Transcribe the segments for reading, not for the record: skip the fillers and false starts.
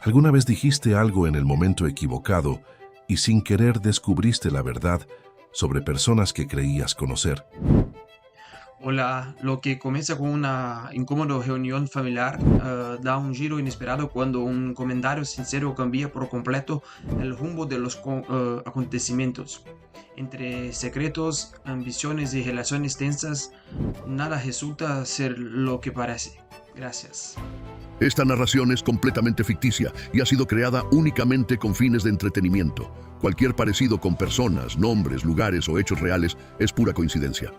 ¿Alguna vez dijiste algo en el momento equivocado y sin querer descubriste la verdad sobre personas que creías conocer? Hola, lo que comienza con una incómoda reunión familiar da un giro inesperado cuando un comentario sincero cambia por completo el rumbo de los acontecimientos. Entre secretos, ambiciones y relaciones tensas, nada resulta ser lo que parece. Gracias. Esta narración es completamente ficticia y ha sido creada únicamente con fines de entretenimiento. Cualquier parecido con personas, nombres, lugares o hechos reales es pura coincidencia.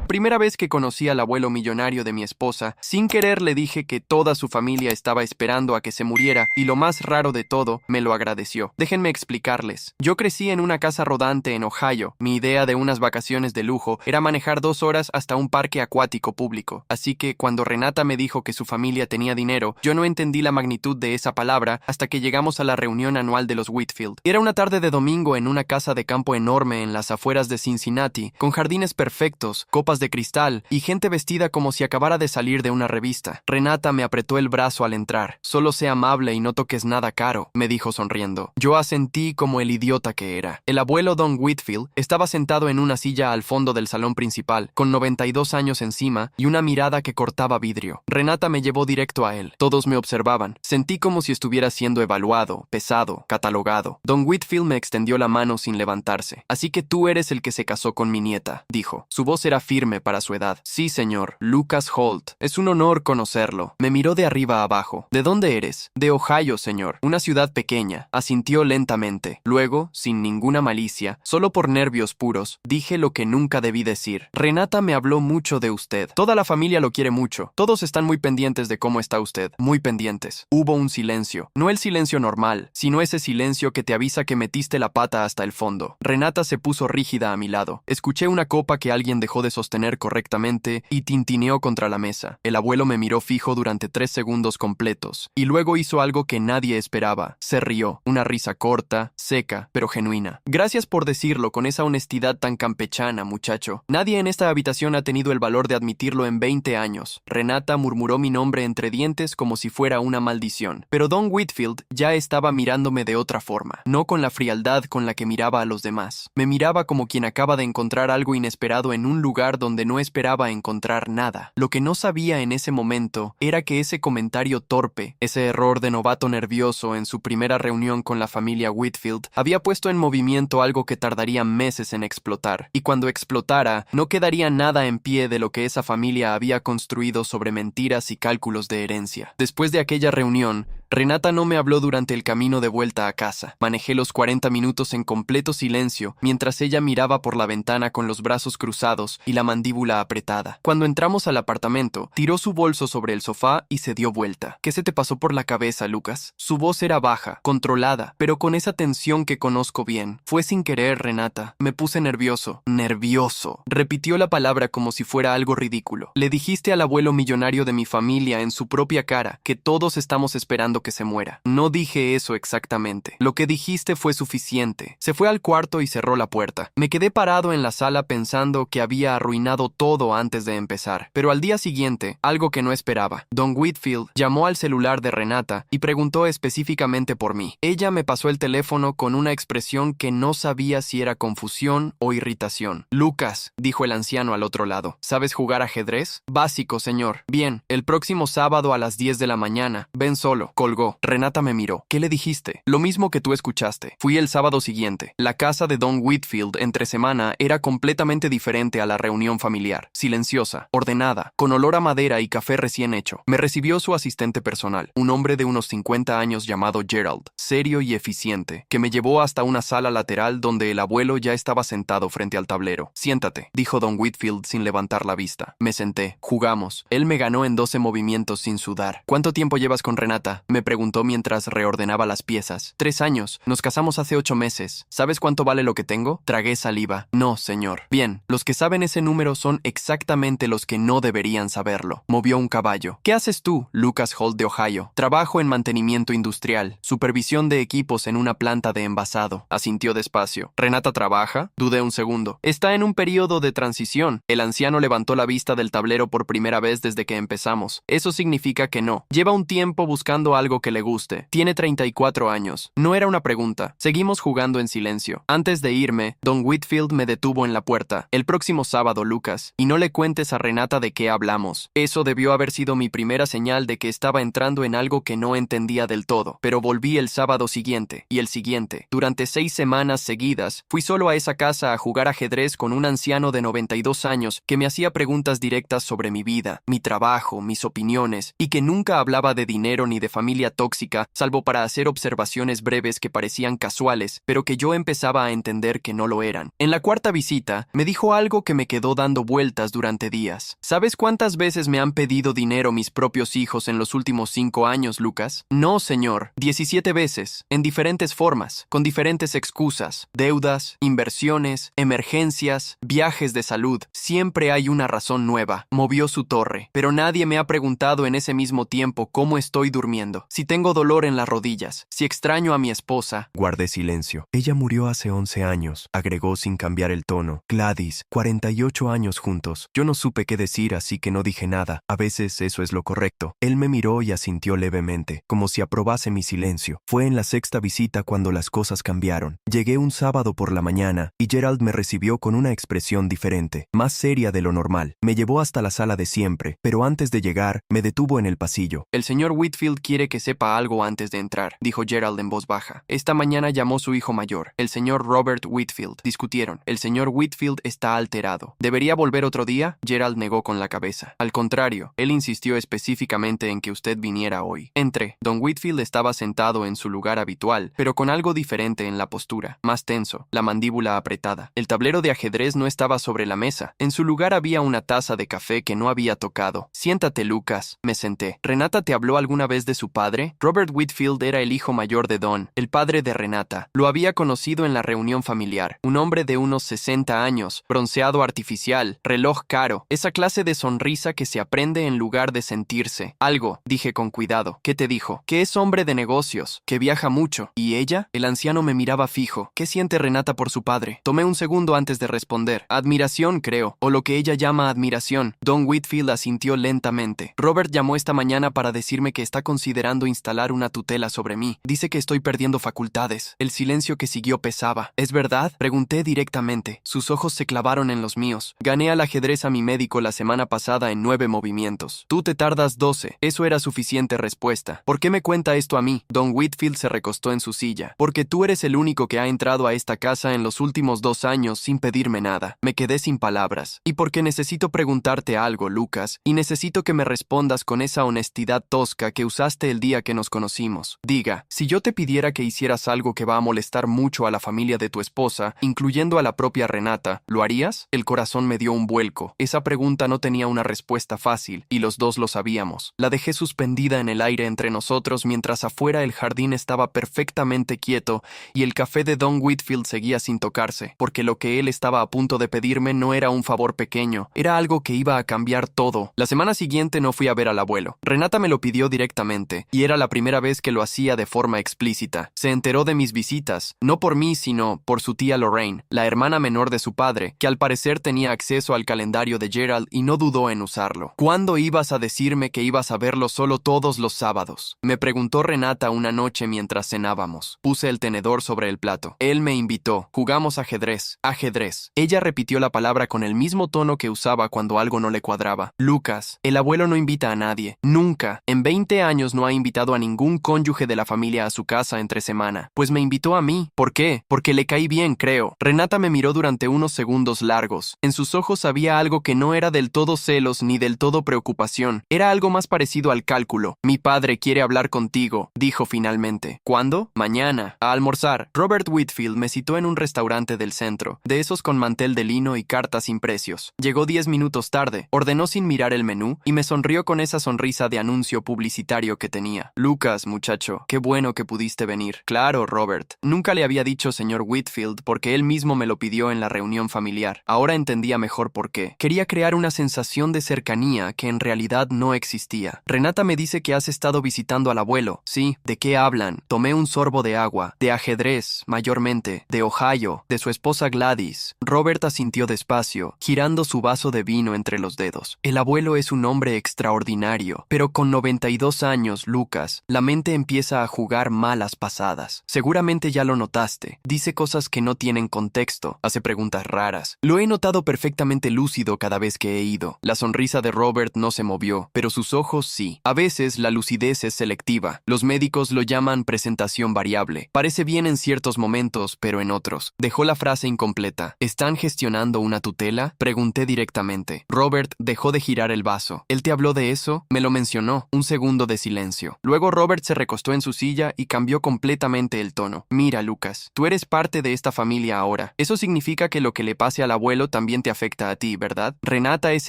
Primera vez que conocí al abuelo millonario de mi esposa, sin querer le dije que toda su familia estaba esperando a que se muriera y lo más raro de todo, me lo agradeció. Déjenme explicarles. Yo crecí en una casa rodante en Ohio. Mi idea de unas vacaciones de lujo era manejar 2 horas hasta un parque acuático público. Así que cuando Renata me dijo que su familia tenía dinero, yo no entendí la magnitud de esa palabra hasta que llegamos a la reunión anual de los Whitfield. Era una tarde de domingo en una casa de campo enorme en las afueras de Cincinnati, con jardines perfectos, copas de cristal y gente vestida como si acabara de salir de una revista. Renata me apretó el brazo al entrar. Solo sé amable y no toques nada caro, me dijo sonriendo. Yo asentí como el idiota que era. El abuelo Don Whitfield estaba sentado en una silla al fondo del salón principal, con 92 años encima y una mirada que cortaba vidrio. Renata me llevó directo a él. Todos me observaban. Sentí como si estuviera siendo evaluado, pesado, catalogado. Don Whitfield me extendió la mano sin levantarse. Así que tú eres el que se casó con mi nieta, dijo. Su voz era firme para su edad. Sí, señor. Lucas Holt. Es un honor conocerlo. Me miró de arriba a abajo. ¿De dónde eres? De Ohio, señor. Una ciudad pequeña. Asintió lentamente. Luego, sin ninguna malicia, solo por nervios puros, dije lo que nunca debí decir. Renata me habló mucho de usted. Toda la familia lo quiere mucho. Todos están muy pendientes de cómo está usted. Muy pendientes. Hubo un silencio. No el silencio normal, sino ese silencio que te avisa que metiste la pata hasta el fondo. Renata se puso rígida a mi lado. Escuché una copa que alguien dejó de sostener correctamente y tintineó contra la mesa. El abuelo me miró fijo durante 3 segundos completos y luego hizo algo que nadie esperaba. Se rió, una risa corta, seca, pero genuina. Gracias por decirlo con esa honestidad tan campechana, muchacho. Nadie en esta habitación ha tenido el valor de admitirlo en 20 años. Renata murmuró mi nombre entre dientes como si fuera una maldición. Pero Don Whitfield ya estaba mirándome de otra forma, no con la frialdad con la que miraba a los demás. Me miraba como quien acaba de encontrar algo inesperado en un lugar donde no esperaba encontrar nada. Lo que no sabía en ese momento era que ese comentario torpe, ese error de novato nervioso en su primera reunión con la familia Whitfield, había puesto en movimiento algo que tardaría meses en explotar. Y cuando explotara, no quedaría nada en pie de lo que esa familia había construido sobre mentiras y cálculos de herencia. Después de aquella reunión, Renata no me habló durante el camino de vuelta a casa. Manejé los 40 minutos en completo silencio, mientras ella miraba por la ventana con los brazos cruzados y la mandíbula apretada. Cuando entramos al apartamento, tiró su bolso sobre el sofá y se dio vuelta. ¿Qué se te pasó por la cabeza, Lucas? Su voz era baja, controlada, pero con esa tensión que conozco bien. Fue sin querer, Renata. Me puse nervioso. Nervioso. Repitió la palabra como si fuera algo ridículo. Le dijiste al abuelo millonario de mi familia en su propia cara que todos estamos esperando que se muera. No dije eso exactamente. Lo que dijiste fue suficiente. Se fue al cuarto y cerró la puerta. Me quedé parado en la sala pensando que había arruinado todo antes de empezar. Pero al día siguiente, algo que no esperaba. Don Whitfield llamó al celular de Renata y preguntó específicamente por mí. Ella me pasó el teléfono con una expresión que no sabía si era confusión o irritación. Lucas, dijo el anciano al otro lado, ¿sabes jugar ajedrez? Básico, señor. Bien, el próximo sábado a las 10 de la mañana. Ven solo. Colgó. Renata me miró. ¿Qué le dijiste? Lo mismo que tú escuchaste. Fui el sábado siguiente. La casa de Don Whitfield entre semana era completamente diferente a la reunión familiar. Silenciosa, ordenada, con olor a madera y café recién hecho. Me recibió su asistente personal, un hombre de unos 50 años llamado Gerald, serio y eficiente, que me llevó hasta una sala lateral donde el abuelo ya estaba sentado frente al tablero. Siéntate, dijo Don Whitfield sin levantar la vista. Me senté. Jugamos. Él me ganó en 12 movimientos sin sudar. ¿Cuánto tiempo llevas con Renata? Me preguntó mientras reordenaba las piezas. 3 años. Nos casamos hace 8 meses. ¿Sabes cuánto vale lo que tengo? Tragué saliva. No, señor. Bien, los que saben ese número dinero son exactamente los que no deberían saberlo. Movió un caballo. ¿Qué haces tú, Lucas Holt de Ohio? Trabajo en mantenimiento industrial, supervisión de equipos en una planta de envasado. Asintió despacio. ¿Renata trabaja? Dudé un segundo. Está en un período de transición. El anciano levantó la vista del tablero por primera vez desde que empezamos. Eso significa que no. Lleva un tiempo buscando algo que le guste. Tiene 34 años. No era una pregunta. Seguimos jugando en silencio. Antes de irme, Don Whitfield me detuvo en la puerta. El próximo sábado, Lucas, y no le cuentes a Renata de qué hablamos. Eso debió haber sido mi primera señal de que estaba entrando en algo que no entendía del todo. Pero volví el sábado siguiente, y el siguiente. Durante 6 semanas seguidas, fui solo a esa casa a jugar ajedrez con un anciano de 92 años que me hacía preguntas directas sobre mi vida, mi trabajo, mis opiniones, y que nunca hablaba de dinero ni de familia tóxica, salvo para hacer observaciones breves que parecían casuales, pero que yo empezaba a entender que no lo eran. En la cuarta visita, me dijo algo que me quedó dando vueltas durante días. ¿Sabes cuántas veces me han pedido dinero mis propios hijos en los últimos 5 años, Lucas? No, señor. 17 veces, en diferentes formas, con diferentes excusas, deudas, inversiones, emergencias, viajes de salud. Siempre hay una razón nueva. Movió su torre, pero nadie me ha preguntado en ese mismo tiempo cómo estoy durmiendo, si tengo dolor en las rodillas, si extraño a mi esposa. Guardé silencio. Ella murió hace 11 años, agregó sin cambiar el tono. Gladys, 48 años juntos. Yo no supe qué decir, así que no dije nada. A veces eso es lo correcto. Él me miró y asintió levemente, como si aprobase mi silencio. Fue en la 6ª visita cuando las cosas cambiaron. Llegué un sábado por la mañana y Gerald me recibió con una expresión diferente, más seria de lo normal. Me llevó hasta la sala de siempre, pero antes de llegar, me detuvo en el pasillo. El señor Whitfield quiere que sepa algo antes de entrar, dijo Gerald en voz baja. Esta mañana llamó su hijo mayor, el señor Robert Whitfield. Discutieron. El señor Whitfield está alterado. ¿Debería volver otro día? Gerald negó con la cabeza. Al contrario, él insistió específicamente en que usted viniera hoy. Entré. Don Whitfield estaba sentado en su lugar habitual, pero con algo diferente en la postura, más tenso, la mandíbula apretada. El tablero de ajedrez no estaba sobre la mesa. En su lugar había una taza de café que no había tocado. Siéntate, Lucas. Me senté. ¿Renata te habló alguna vez de su padre? Robert Whitfield era el hijo mayor de Don, el padre de Renata. Lo había conocido en la reunión familiar. Un hombre de unos 60 años, bronceado artificial, reloj caro, esa clase de sonrisa que se aprende en lugar de sentirse. Algo, dije con cuidado. ¿Qué te dijo? Que es hombre de negocios, que viaja mucho. ¿Y ella? El anciano me miraba fijo. ¿Qué siente Renata por su padre? Tomé un segundo antes de responder. Admiración, creo, o lo que ella llama admiración. Don Whitfield asintió lentamente. Robert llamó esta mañana para decirme que está considerando instalar una tutela sobre mí. Dice que estoy perdiendo facultades. El silencio que siguió pesaba. ¿Es verdad? Pregunté directamente. Sus ojos se clavaron en los míos. Gané al ajedrez a mi médico la semana pasada en 9 movimientos. Tú te tardas 12. Eso era suficiente respuesta. ¿Por qué me cuenta esto a mí? Don Whitfield se recostó en su silla. Porque tú eres el único que ha entrado a esta casa en los últimos 2 años sin pedirme nada. Me quedé sin palabras. Y porque necesito preguntarte algo, Lucas, y necesito que me respondas con esa honestidad tosca que usaste el día que nos conocimos. Diga, si yo te pidiera que hicieras algo que va a molestar mucho a la familia de tu esposa, incluyendo a la propia Renata, ¿lo harías? El corazón me dio un vuelco. Esa pregunta no tenía una respuesta fácil, y los dos lo sabíamos. La dejé suspendida en el aire entre nosotros mientras afuera el jardín estaba perfectamente quieto y el café de Don Whitfield seguía sin tocarse, porque lo que él estaba a punto de pedirme no era un favor pequeño, era algo que iba a cambiar todo. La semana siguiente no fui a ver al abuelo. Renata me lo pidió directamente, y era la primera vez que lo hacía de forma explícita. Se enteró de mis visitas, no por mí, sino por su tía Lorraine, la hermana menor de su padre, que al parecer tenía acceso al calendario de Gerald y no dudó en usarlo. ¿Cuándo ibas a decirme que ibas a verlo solo todos los sábados? Me preguntó Renata una noche mientras cenábamos. Puse el tenedor sobre el plato. Él me invitó. Jugamos ajedrez. Ajedrez. Ella repitió la palabra con el mismo tono que usaba cuando algo no le cuadraba. Lucas, el abuelo no invita a nadie. Nunca. En 20 años no ha invitado a ningún cónyuge de la familia a su casa entre semana. Pues me invitó a mí. ¿Por qué? Porque le caí bien, creo. Renata me miró durante unos segundos largos. En sus ojos había algo que no era del todo celos ni del todo preocupación. Era algo más parecido al cálculo. Mi padre quiere hablar contigo, dijo finalmente. ¿Cuándo? Mañana. A almorzar. Robert Whitfield me citó en un restaurante del centro, de esos con mantel de lino y cartas sin precios. Llegó 10 minutos tarde, ordenó sin mirar el menú y me sonrió con esa sonrisa de anuncio publicitario que tenía. Lucas, muchacho, qué bueno que pudiste venir. Claro, Robert. Nunca le había dicho señor Whitfield porque él mismo me lo pidió en la reunión familiar. Ahora entendía entendía mejor por qué. Quería crear una sensación de cercanía que en realidad no existía. Renata me dice que has estado visitando al abuelo. Sí, ¿de qué hablan? Tomé un sorbo de agua. De ajedrez, mayormente. De Ohio. De su esposa Gladys. Robert asintió despacio, girando su vaso de vino entre los dedos. El abuelo es un hombre extraordinario, pero con 92 años, Lucas, la mente empieza a jugar malas pasadas. Seguramente ya lo notaste. Dice cosas que no tienen contexto. Hace preguntas raras. Lo he notado perfectamente lúcido cada vez que he ido. La sonrisa de Robert no se movió, pero sus ojos sí. A veces la lucidez es selectiva. Los médicos lo llaman presentación variable. Parece bien en ciertos momentos, pero en otros. Dejó la frase incompleta. ¿Están gestionando una tutela? Pregunté directamente. Robert dejó de girar el vaso. ¿Él te habló de eso? Me lo mencionó. Un segundo de silencio. Luego Robert se recostó en su silla y cambió completamente el tono. Mira, Lucas, tú eres parte de esta familia ahora. Eso significa que lo que le pase al abuelo también te afecta a ti, ¿verdad? Renata es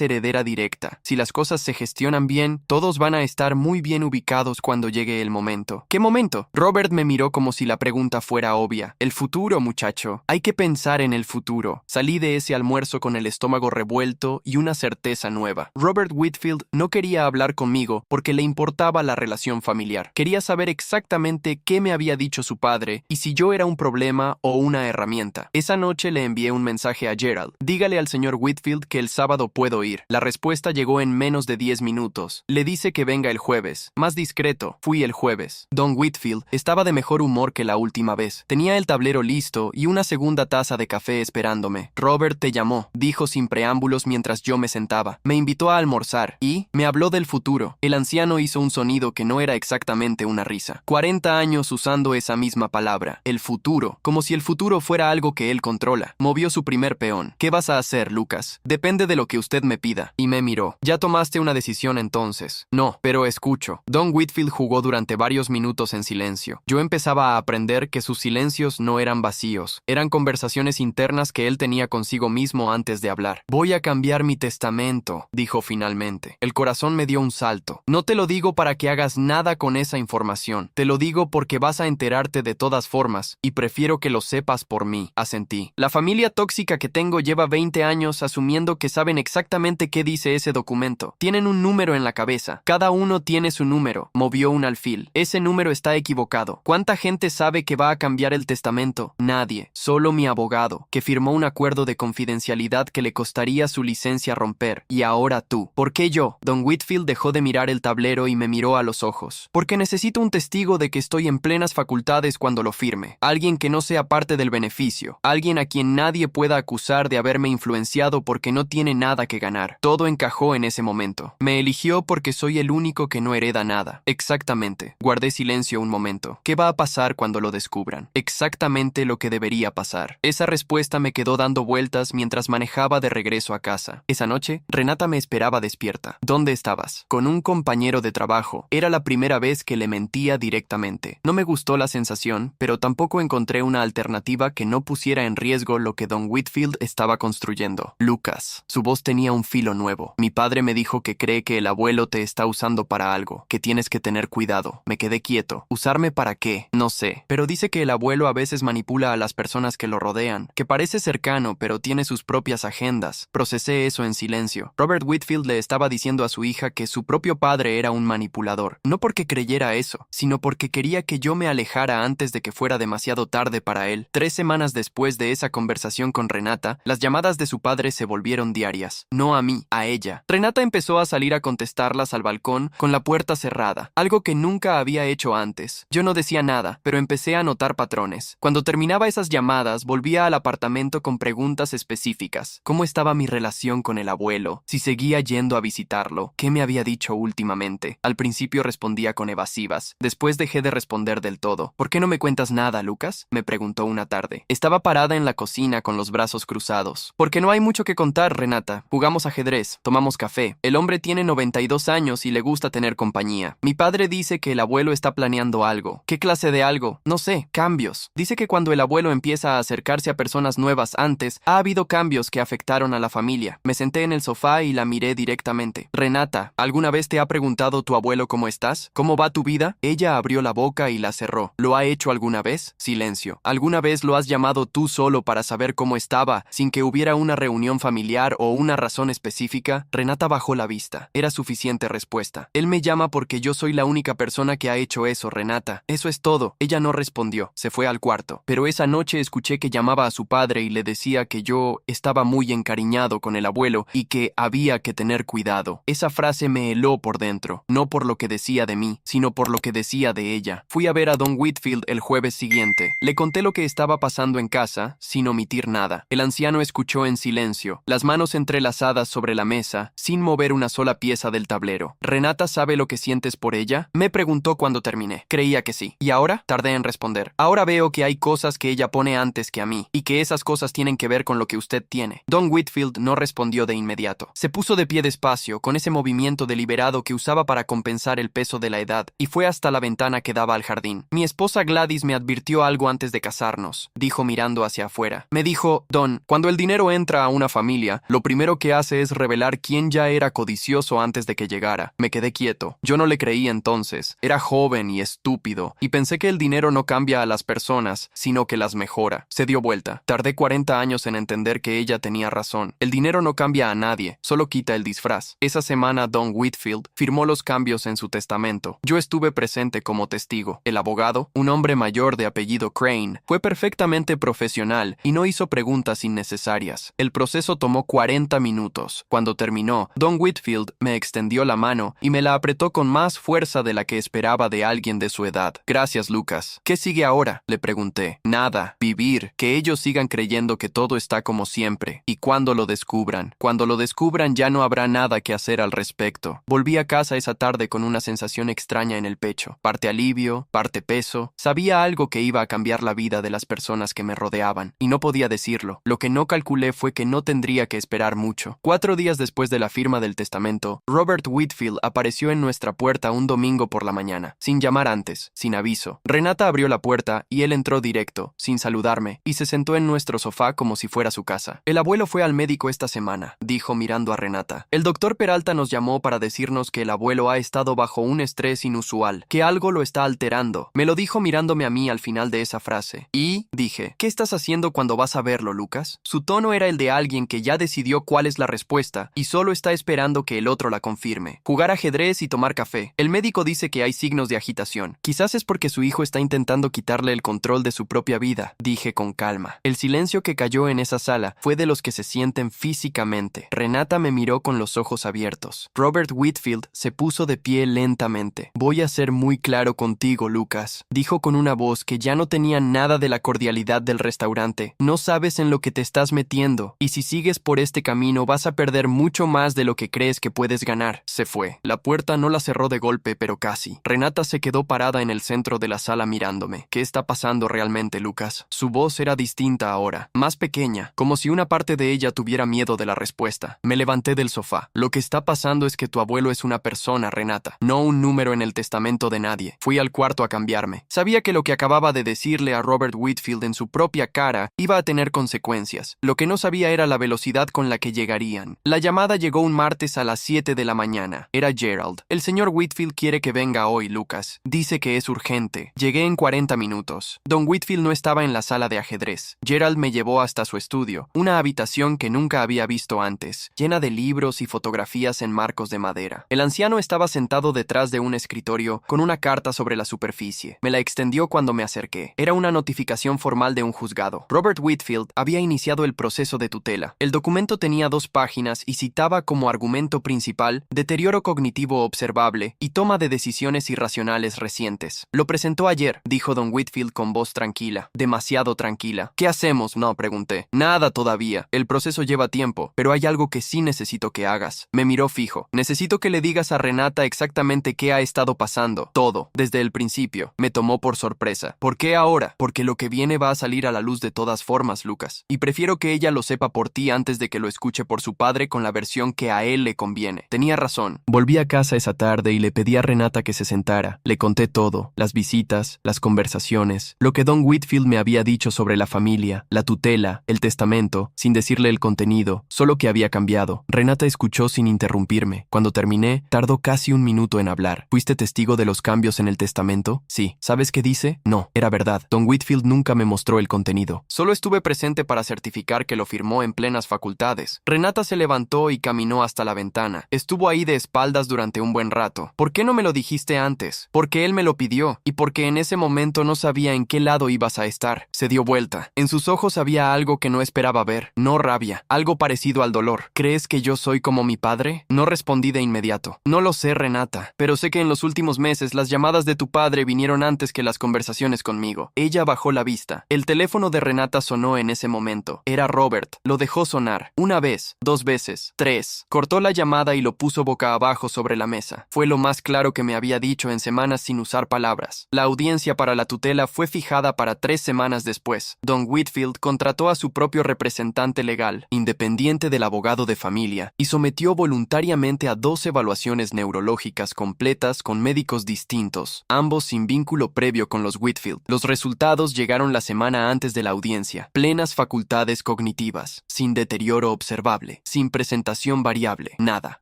heredera directa. Si las cosas se gestionan bien, todos van a estar muy bien ubicados cuando llegue el momento. ¿Qué momento? Robert me miró como si la pregunta fuera obvia. El futuro, muchacho. Hay que pensar en el futuro. Salí de ese almuerzo con el estómago revuelto y una certeza nueva. Robert Whitfield no quería hablar conmigo porque le importaba la relación familiar. Quería saber exactamente qué me había dicho su padre y si yo era un problema o una herramienta. Esa noche le envié un mensaje a Gerald. Dígale al señor Whitfield que el sábado puedo ir. La respuesta llegó en menos de 10 minutos. Le dice que venga el jueves. Más discreto. Fui el jueves. Don Whitfield estaba de mejor humor que la última vez. Tenía el tablero listo y una segunda taza de café esperándome. Robert te llamó, dijo sin preámbulos mientras yo me sentaba. Me invitó a almorzar y me habló del futuro. El anciano hizo un sonido que no era exactamente una risa. 40 años usando esa misma palabra. El futuro. Como si el futuro fuera algo que él controla. Movió su primer peón. ¿Qué vas a hacer, Lucas? Depende de lo que usted me pida. Y me miró. ¿Ya tomaste una decisión entonces? No, pero escucho. Don Whitfield jugó durante varios minutos en silencio. Yo empezaba a aprender que sus silencios no eran vacíos. Eran conversaciones internas que él tenía consigo mismo antes de hablar. Voy a cambiar mi testamento, dijo finalmente. El corazón me dio un salto. No te lo digo para que hagas nada con esa información. Te lo digo porque vas a enterarte de todas formas, y prefiero que lo sepas por mí, asentí. La familia tóxica que tengo lleva 20 años asumiendo que saben exactamente qué dice ese documento. Tienen un número en la cabeza. Cada uno tiene su número. Movió un alfil. Ese número está equivocado. ¿Cuánta gente sabe que va a cambiar el testamento? Nadie. Solo mi abogado, que firmó un acuerdo de confidencialidad que le costaría su licencia romper. Y ahora tú. ¿Por qué yo? Don Whitfield dejó de mirar el tablero y me miró a los ojos. Porque necesito un testigo de que estoy en plenas facultades cuando lo firme. Alguien que no sea parte del beneficio. Alguien a quien nadie pueda acusar de haberme influenciado porque no tiene nada que ganar. Todo encajó en ese momento. Me eligió porque soy el único que no hereda nada. Exactamente. Guardé silencio un momento. ¿Qué va a pasar cuando lo descubran? Exactamente lo que debería pasar. Esa respuesta me quedó dando vueltas mientras manejaba de regreso a casa. Esa noche, Renata me esperaba despierta. ¿Dónde estabas? Con un compañero de trabajo. Era la primera vez que le mentía directamente. No me gustó la sensación, pero tampoco encontré una alternativa que no pusiera en riesgo lo que Don Whitfield estaba construyendo. Lucas. Su voz tenía un filo nuevo. Mi padre me dijo que cree que el abuelo te está usando para algo, que tienes que tener cuidado. Me quedé quieto. ¿Usarme para qué? No sé. Pero dice que el abuelo a veces manipula a las personas que lo rodean, que parece cercano, pero tiene sus propias agendas. Procesé eso en silencio. Robert Whitfield le estaba diciendo a su hija que su propio padre era un manipulador. No porque creyera eso, sino porque quería que yo me alejara antes de que fuera demasiado tarde para él. 3 semanas después de esa conversación con Renata, las llamadas de su padre se volvieron diarias. No a mí, a ella. Renata empezó a salir a contestarlas al balcón con la puerta cerrada, algo que nunca había hecho antes. Yo no decía nada, pero empecé a notar patrones. Cuando terminaba esas llamadas, volvía al apartamento con preguntas específicas. ¿Cómo estaba mi relación con el abuelo? Si seguía yendo a visitarlo. ¿Qué me había dicho últimamente? Al principio respondía con evasivas. Después dejé de responder del todo. ¿Por qué no me cuentas nada, Lucas? Me preguntó una tarde. Estaba parada en la cocina con los brazos cruzados. Porque no hay mucho que contar, Renata. Jugamos ajedrez, tomamos café. El hombre tiene 92 años y le gusta tener compañía. Mi padre dice que el abuelo está planeando algo. ¿Qué clase de algo? No sé, cambios. Dice que cuando el abuelo empieza a acercarse a personas nuevas antes, ha habido cambios que afectaron a la familia. Me senté en el sofá y la miré directamente. Renata, ¿alguna vez te ha preguntado tu abuelo cómo estás? ¿Cómo va tu vida? Ella abrió la boca y la cerró. ¿Lo ha hecho alguna vez? Silencio. ¿Alguna vez lo has llamado tú solo para saber cómo estaba, sin que hubiera una una reunión familiar o una razón específica? Renata bajó la vista. Era suficiente respuesta. Él me llama porque yo soy la única persona que ha hecho eso, Renata. Eso es todo. Ella no respondió. Se fue al cuarto. Pero esa noche escuché que llamaba a su padre y le decía que yo estaba muy encariñado con el abuelo y que había que tener cuidado. Esa frase me heló por dentro. No por lo que decía de mí, sino por lo que decía de ella. Fui a ver a Don Whitfield el jueves siguiente. Le conté lo que estaba pasando en casa, sin omitir nada. El anciano escuchó en silencio, las manos entrelazadas sobre la mesa, sin mover una sola pieza del tablero. ¿Renata sabe lo que sientes por ella? Me preguntó cuando terminé. Creía que sí. ¿Y ahora? Tardé en responder. Ahora veo que hay cosas que ella pone antes que a mí, y que esas cosas tienen que ver con lo que usted tiene. Don Whitfield no respondió de inmediato. Se puso de pie despacio, con ese movimiento deliberado que usaba para compensar el peso de la edad, y fue hasta la ventana que daba al jardín. Mi esposa Gladys me advirtió algo antes de casarnos, dijo mirando hacia afuera. Me dijo, Don, cuando el dinero entra a una familia, lo primero que hace es revelar quién ya era codicioso antes de que llegara. Me quedé quieto. Yo no le creí entonces. Era joven y estúpido, y pensé que el dinero no cambia a las personas, sino que las mejora. Se dio vuelta. Tardé 40 años en entender que ella tenía razón. El dinero no cambia a nadie, solo quita el disfraz. Esa semana Don Whitfield firmó los cambios en su testamento. Yo estuve presente como testigo. El abogado, un hombre mayor de apellido Crane, fue perfectamente profesional y no hizo preguntas innecesarias. El proceso tomó 40 minutos. Cuando terminó, Don Whitfield me extendió la mano y me la apretó con más fuerza de la que esperaba de alguien de su edad. Gracias, Lucas. ¿Qué sigue ahora? Le pregunté. Nada. Vivir. Que ellos sigan creyendo que todo está como siempre. Y cuando lo descubran ya no habrá nada que hacer al respecto. Volví a casa esa tarde con una sensación extraña en el pecho. Parte alivio, parte peso. Sabía algo que iba a cambiar la vida de las personas que me rodeaban, y no podía decirlo. Lo que no calculé fue que no tendría que esperar mucho. 4 días después de la firma del testamento, Robert Whitfield apareció en nuestra puerta un domingo por la mañana, sin llamar antes, sin aviso. Renata abrió la puerta y él entró directo, sin saludarme, y se sentó en nuestro sofá como si fuera su casa. El abuelo fue al médico esta semana, dijo mirando a Renata. El doctor Peralta nos llamó para decirnos que el abuelo ha estado bajo un estrés inusual, que algo lo está alterando. Me lo dijo mirándome a mí al final de esa frase. Y, dije, ¿qué estás haciendo cuando vas a verlo, Lucas? Su tono era el de alguien que ya decidió cuál es la respuesta y solo está esperando que el otro la confirme. Jugar ajedrez y tomar café. El médico dice que hay signos de agitación. Quizás es porque su hijo está intentando quitarle el control de su propia vida, dije con calma. El silencio que cayó en esa sala fue de los que se sienten físicamente. Renata me miró con los ojos abiertos. Robert Whitfield se puso de pie lentamente. Voy a ser muy claro contigo, Lucas, dijo con una voz que ya no tenía nada de la cordialidad del restaurante. No sabes en lo que te estás metiendo, y si sigues por este camino vas a perder mucho más de lo que crees que puedes ganar. Se fue. La puerta no la cerró de golpe, pero casi. Renata se quedó parada en el centro de la sala mirándome. ¿Qué está pasando realmente, Lucas? Su voz era distinta ahora, más pequeña, como si una parte de ella tuviera miedo de la respuesta. Me levanté del sofá. Lo que está pasando es que tu abuelo es una persona, Renata, no un número en el testamento de nadie. Fui al cuarto a cambiarme. Sabía que lo que acababa de decirle a Robert Whitfield en su propia cara iba a tener consecuencias. Lo que no sabía era la velocidad con la que llegarían. La llamada llegó un martes a las 7 de la mañana. Era Gerald. El señor Whitfield quiere que venga hoy, Lucas. Dice que es urgente. Llegué en 40 minutos. Don Whitfield no estaba en la sala de ajedrez. Gerald me llevó hasta su estudio, una habitación que nunca había visto antes, llena de libros y fotografías en marcos de madera. El anciano estaba sentado detrás de un escritorio con una carta sobre la superficie. Me la extendió cuando me acerqué. Era una notificación formal de un juzgado. Robert Whitfield había iniciado el proceso de tutela. El documento tenía 2 páginas y citaba como argumento principal deterioro cognitivo observable y toma de decisiones irracionales recientes. Lo presentó ayer, dijo Don Whitfield con voz tranquila, demasiado tranquila. ¿Qué hacemos? No, pregunté. Nada todavía. El proceso lleva tiempo, pero hay algo que sí necesito que hagas. Me miró fijo. Necesito que le digas a Renata exactamente qué ha estado pasando. Todo, desde el principio. Me tomó por sorpresa. ¿Por qué ahora? Porque lo que viene va a salir a la luz de todas formas, Lucas. Y prefiero que ella lo sepa por ti antes de que lo escuche por su padre con la versión que a él le conviene. Tenía razón. Volví a casa esa tarde y le pedí a Renata que se sentara. Le conté todo, las visitas, las conversaciones, lo que Don Whitfield me había dicho sobre la familia, la tutela, el testamento, sin decirle el contenido, solo que había cambiado. Renata escuchó sin interrumpirme. Cuando terminé, tardó casi un minuto en hablar. ¿Fuiste testigo de los cambios en el testamento? Sí. ¿Sabes qué dice? No, era verdad. Don Whitfield nunca me mostró el contenido. Solo estuve presente para certificar que lo firmó. afirmó en plenas facultades. Renata se levantó y caminó hasta la ventana. Estuvo ahí de espaldas durante un buen rato. ¿Por qué no me lo dijiste antes? Porque él me lo pidió, y porque en ese momento no sabía en qué lado ibas a estar. Se dio vuelta. En sus ojos había algo que no esperaba ver. No rabia, algo parecido al dolor. ¿Crees que yo soy como mi padre? No respondí de inmediato. No lo sé, Renata, pero sé que en los últimos meses las llamadas de tu padre vinieron antes que las conversaciones conmigo. Ella bajó la vista. El teléfono de Renata sonó en ese momento. Era Robert. Lo dejó sonar. Una vez, 2 veces, 3. Cortó la llamada y lo puso boca abajo sobre la mesa. Fue lo más claro que me había dicho en semanas sin usar palabras. La audiencia para la tutela fue fijada para 3 semanas después. Don Whitfield contrató a su propio representante legal, independiente del abogado de familia, y sometió voluntariamente a 2 evaluaciones neurológicas completas con médicos distintos, ambos sin vínculo previo con los Whitfield. Los resultados llegaron la semana antes de la audiencia. Plenas facultades cognitivas, sin deterioro observable, sin presentación variable, nada.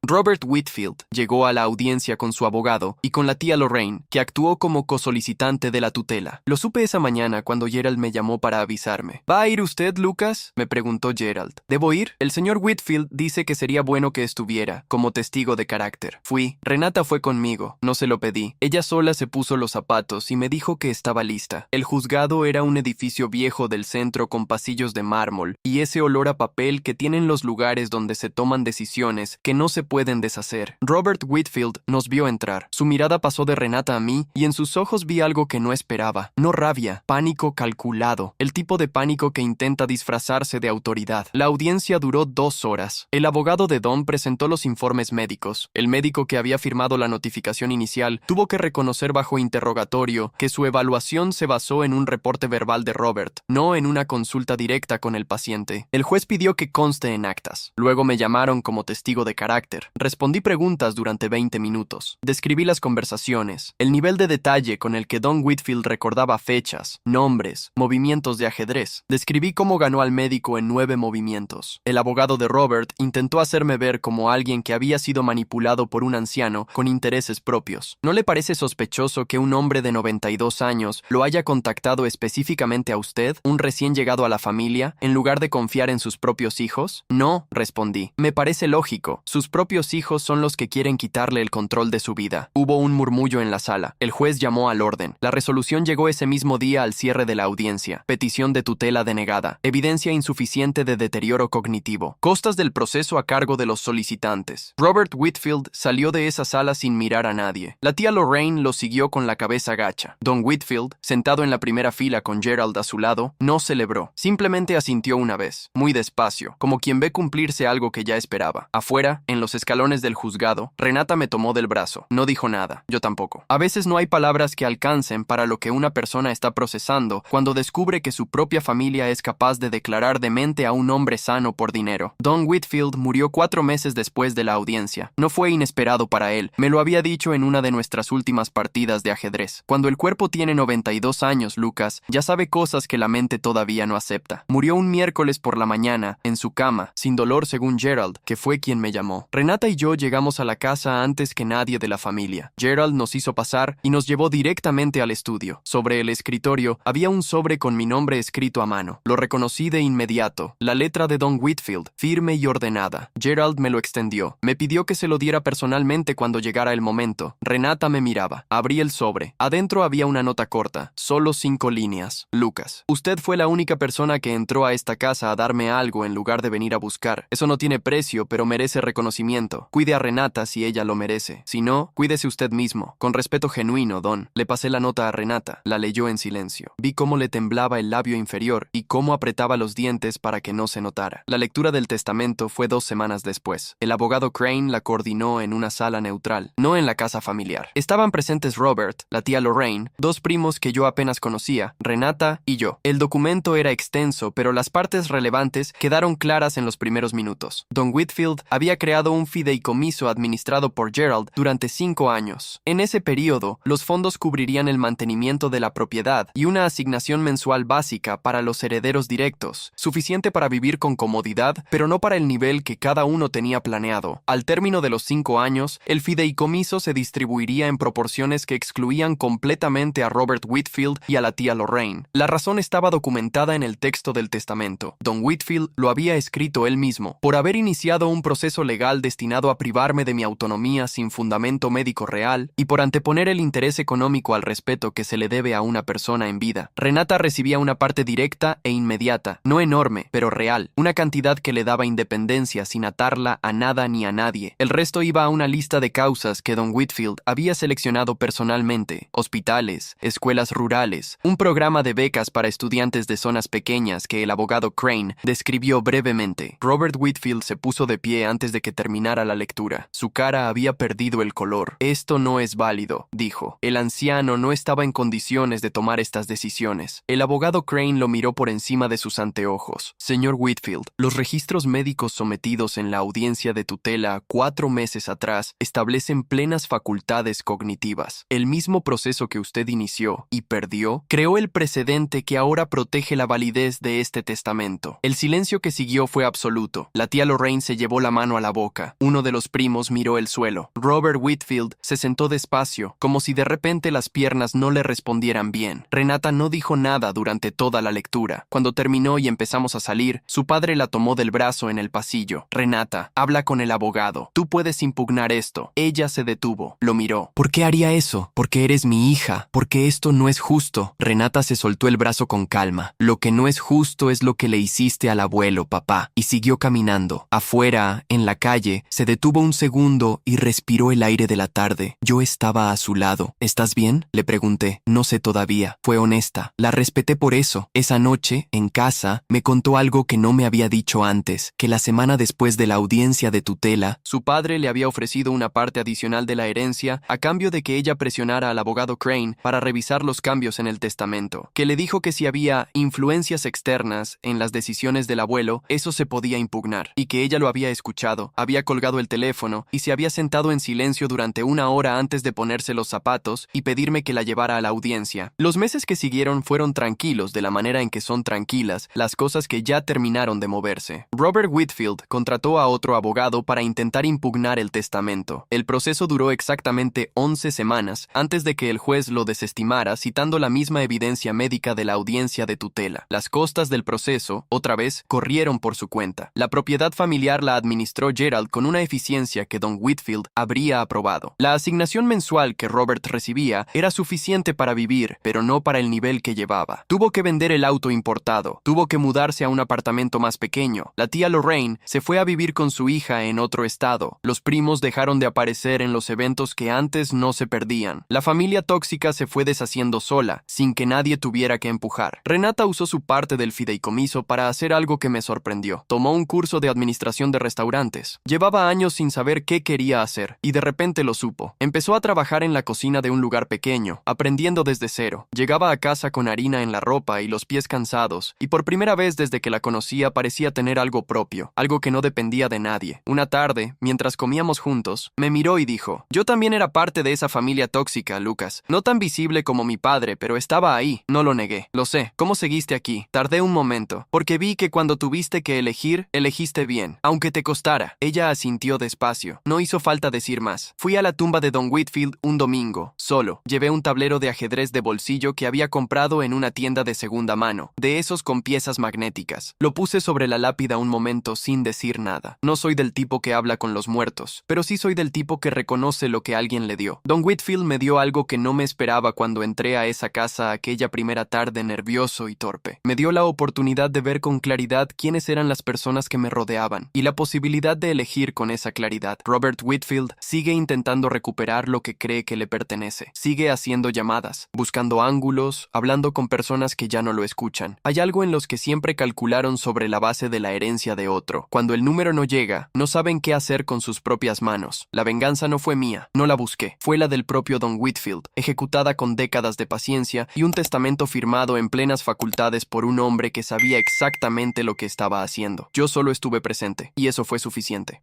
Robert Whitfield llegó a la audiencia con su abogado y con la tía Lorraine, que actuó como cosolicitante de la tutela. Lo supe esa mañana cuando Gerald me llamó para avisarme. ¿Va a ir usted, Lucas?, me preguntó Gerald. ¿Debo ir? El señor Whitfield dice que sería bueno que estuviera, como testigo de carácter. Fui. Renata fue conmigo. No se lo pedí. Ella sola se puso los zapatos y me dijo que estaba lista. El juzgado era un edificio viejo del centro con pasillos de mármol y ese olor a papel que tienen los lugares donde se toman decisiones que no se pueden deshacer. Robert Whitfield nos vio entrar. Su mirada pasó de Renata a mí y en sus ojos vi algo que no esperaba. No rabia, pánico calculado. El tipo de pánico que intenta disfrazarse de autoridad. La audiencia duró 2 horas. El abogado de Don presentó los informes médicos. El médico que había firmado la notificación inicial tuvo que reconocer bajo interrogatorio que su evaluación se basó en un reporte verbal de Robert, no en una consulta directa con el paciente. El juez pidió que conste en actas. Luego me llamaron como testigo de carácter. Respondí preguntas durante 20 minutos. Describí las conversaciones, el nivel de detalle con el que Don Whitfield recordaba fechas, nombres, movimientos de ajedrez. Describí cómo ganó al médico en 9 movimientos. El abogado de Robert intentó hacerme ver como alguien que había sido manipulado por un anciano con intereses propios. ¿No le parece sospechoso que un hombre de 92 años lo haya contactado específicamente a usted, un recién llegado a la familia, en lugar de confiar en sus propios hijos? No, respondí. Me parece lógico. Sus propios hijos son los que quieren quitarle el control de su vida. Hubo un murmullo en la sala. El juez llamó al orden. La resolución llegó ese mismo día al cierre de la audiencia. Petición de tutela denegada. Evidencia insuficiente de deterioro cognitivo. Costas del proceso a cargo de los solicitantes. Robert Whitfield salió de esa sala sin mirar a nadie. La tía Lorraine lo siguió con la cabeza gacha. Don Whitfield, sentado en la primera fila con Gerald a su lado, no celebró. Simplemente asintió una vez, muy despacio, como quien ve cumplirse algo que ya esperaba. Afuera, en los escalones del juzgado, Renata me tomó del brazo. No dijo nada. Yo tampoco. A veces no hay palabras que alcancen para lo que una persona está procesando cuando descubre que su propia familia es capaz de declarar demente a un hombre sano por dinero. Don Whitfield murió 4 meses después de la audiencia. No fue inesperado para él. Me lo había dicho en una de nuestras últimas partidas de ajedrez. Cuando el cuerpo tiene 92 años, Lucas, ya sabe cosas que la mente todavía no acepta. Murió un miércoles por la mañana, en su cama, sin dolor según Gerald, que fue quien me llamó. Renata y yo llegamos a la casa antes que nadie de la familia. Gerald nos hizo pasar y nos llevó directamente al estudio. Sobre el escritorio había un sobre con mi nombre escrito a mano. Lo reconocí de inmediato. La letra de Don Whitfield, firme y ordenada. Gerald me lo extendió. Me pidió que se lo diera personalmente cuando llegara el momento. Renata me miraba. Abrí el sobre. Adentro había una nota corta. Solo 5 líneas. Lucas, usted fue la única persona que entró a esta casa a darme algo en lugar de venir a buscar. Eso no tiene precio, pero merece reconocimiento. Cuide a Renata si ella lo merece. Si no, cuídese usted mismo. Con respeto genuino, Don. Le pasé la nota a Renata. La leyó en silencio. Vi cómo le temblaba el labio inferior y cómo apretaba los dientes para que no se notara. La lectura del testamento fue 2 semanas después. El abogado Crane la coordinó en una sala neutral, no en la casa familiar. Estaban presentes Robert, la tía Lorraine, 2 primos que yo apenas conocía, Renata y yo. El documento era extenso, pero las partes relevantes quedaron claras en los primeros minutos. Don Whitfield había creado un fideicomiso administrado por Gerald durante 5 años. En ese período, los fondos cubrirían el mantenimiento de la propiedad y una asignación mensual básica para los herederos directos, suficiente para vivir con comodidad, pero no para el nivel que cada uno tenía planeado. Al término de los 5 años, el fideicomiso se distribuiría en proporciones que excluían completamente a Robert Whitfield y a la tía Lorraine. La razón estaba documentada en el texto del testamento. Don Whitfield lo había escrito él mismo. Por haber iniciado un proceso legal destinado a privarme de mi autonomía sin fundamento médico real y por anteponer el interés económico al respeto que se le debe a una persona en vida, Renata recibía una parte directa e inmediata, no enorme, pero real, una cantidad que le daba independencia sin atarla a nada ni a nadie. El resto iba a una lista de causas que don Whitfield había seleccionado personalmente: hospitales, escuelas rurales, un programa de becas para estudiantes de zonas pequeñas que el abogado Crane describió brevemente. Robert Whitfield se puso de pie antes de que terminara la lectura. Su cara había perdido el color. «Esto no es válido», dijo. El anciano no estaba en condiciones de tomar estas decisiones. El abogado Crane lo miró por encima de sus anteojos. «Señor Whitfield, los registros médicos sometidos en la audiencia de tutela 4 meses atrás establecen plenas facultades cognitivas. El mismo proceso que usted inició y perdió creó el precedente que ahora protege la validez de este testamento». El silencio que siguió fue absoluto. La tía Lorraine se llevó la mano a la boca. Uno de los primos miró el suelo. Robert Whitfield se sentó despacio, como si de repente las piernas no le respondieran bien. Renata no dijo nada durante toda la lectura. Cuando terminó y empezamos a salir, su padre la tomó del brazo en el pasillo. «Renata, habla con el abogado. Tú puedes impugnar esto». Ella se detuvo. Lo miró. «¿Por qué haría eso? Porque eres mi hija. Porque esto no es justo». Renata se soltó el brazo con calma. «Lo que no es justo es lo que le hiciste al abuelo, papá». Y siguió caminando. Afuera, en la calle, se detuvo un segundo y respiró el aire de la tarde. Yo estaba a su lado. «¿Estás bien?», le pregunté. «No sé todavía». Fue honesta. La respeté por eso. Esa noche, en casa, me contó algo que no me había dicho antes, que la semana después de la audiencia de tutela, su padre le había ofrecido una parte adicional de la herencia a cambio de que ella presionara al abogado Crane para revisar los cambios en el testamento, que le dijo que si había influencias externas en las decisiones del abuelo, eso se podía impugnar, y que ella lo había escuchado, había colgado el teléfono y se había sentado en silencio durante 1 hora antes de ponerse los zapatos y pedirme que la llevara a la audiencia. Los meses que siguieron fueron tranquilos de la manera en que son tranquilas las cosas que ya terminaron de moverse. Robert Whitfield contrató a otro abogado para intentar impugnar el testamento. El proceso duró exactamente 11 semanas antes de que el juez lo desestimara, citando la misma evidencia médica de la audiencia de tutela. Las costas del proceso, otra vez, corrieron por su cuenta. La propiedad familiar la administró Gerald con una eficiencia que don Whitfield habría aprobado. La asignación mensual que Robert recibía era suficiente para vivir, pero no para el nivel que llevaba. Tuvo que vender el auto importado, tuvo que mudarse a un apartamento más pequeño. La tía Lorraine se fue a vivir con su hija en otro estado. Los primos dejaron de aparecer en los eventos que antes no se perdían. La familia tóxica se fue deshaciendo sola, sin que nadie tuviera que empujar. Renata usó su parte del fideicomiso para hacer algo que me sorprendió. Tomó un curso de administración de restaurantes. Llevaba años sin saber qué quería hacer, y de repente lo supo. Empezó a trabajar en la cocina de un lugar pequeño, aprendiendo desde cero. Llegaba a casa con harina en la ropa y los pies cansados, y por primera vez desde que la conocía parecía tener algo propio, algo que no dependía de nadie. Una tarde, mientras comíamos juntos, me miró y dijo: «Yo también era parte de esa familia tóxica, Lucas. No tan visible como mi padre, pero estaba ahí». No lo negué. «Lo sé. ¿Cómo seguiste aquí?» Tardé un momento, porque vi que cuando tuviste que elegir, elegiste bien, aunque te costara. Ella asintió despacio. No hizo falta decir más. Fui a la tumba de don Whitfield un domingo, solo. Llevé un tablero de ajedrez de bolsillo que había comprado en una tienda de segunda mano, de esos con piezas magnéticas. Lo puse sobre la lápida un momento sin decir nada. No soy del tipo que habla con los muertos, pero sí soy del tipo que reconoce lo que alguien le dio. Don Whitfield me dio algo que no me esperaba cuando entré a esa casa aquella primera tarde, nervioso y torpe. Me dio la oportunidad de ver con claridad quiénes eran las personas que me rodeaban y la posibilidad de elegir con esa claridad. Robert Whitfield sigue intentando recuperar lo que cree que le pertenece. Sigue haciendo llamadas, buscando ángulos, hablando con personas que ya no lo escuchan. Hay algo en los que siempre calcularon sobre la base de la herencia de otro. Cuando el número no llega, no saben qué hacer con sus propias manos. La venganza no fue mía, no la busqué. Fue la del propio don Whitfield, ejecutada con décadas de paciencia y un testamento firmado en plenas facultades por un hombre que sabía exactamente lo que estaba haciendo. Yo solo estuve presente, y eso fue suficiente.